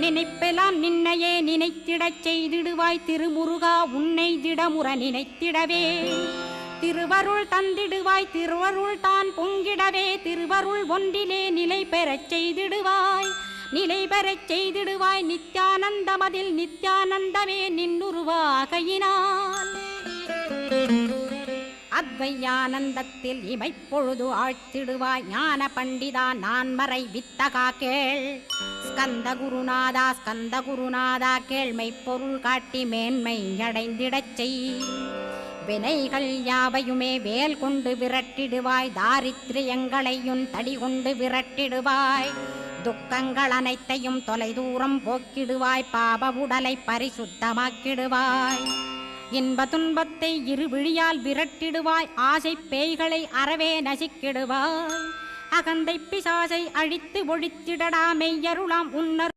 நினைப்பெல்லாம் நின்னையே நினைத்திடச் செய்திடுவாய் திருமுருகா உன்னை திடமுற நினைத்திடவே திருவருள் தந்திடுவாய் திருவருள் தான் பொங்கிடவே திருவருள் ஒன்றிலே நிலை பெறச் செய்திடுவாய் நிலை பெறச் செய்திடுவாய் நித்யானந்தமதில் நித்யானந்தமே நின்னுருவாகையினால் அத்வையானந்தத்தில் இமைப்பொழுது ஆழ்த்திடுவாய் ஞான பண்டிதா நான்மறை வித்தகா கேள் ஸ்கந்த குருநாதா கேள்மை பொருள் காட்டி மேன்மை அடைந்திடச் செய் வினைகள் யாவையுமே வேல் கொண்டு விரட்டிடுவாய் தாரித்ரியங்களையும் தடி கொண்டு விரட்டிடுவாய் துக்கங்கள் அனைத்தையும் தொலைதூரம் போக்கிடுவாய் பாப உடலை பரிசுத்தமாக்கிடுவாய் இன்ப துன்பத்தை இருவிழியால் விரட்டிடுவாய் ஆசை பேய்களை அறவே நசிக்கிடுவாய் அகந்தை பிசாசை அழித்து ஒழித்திடடா மெய்யருளாம் உன்னர்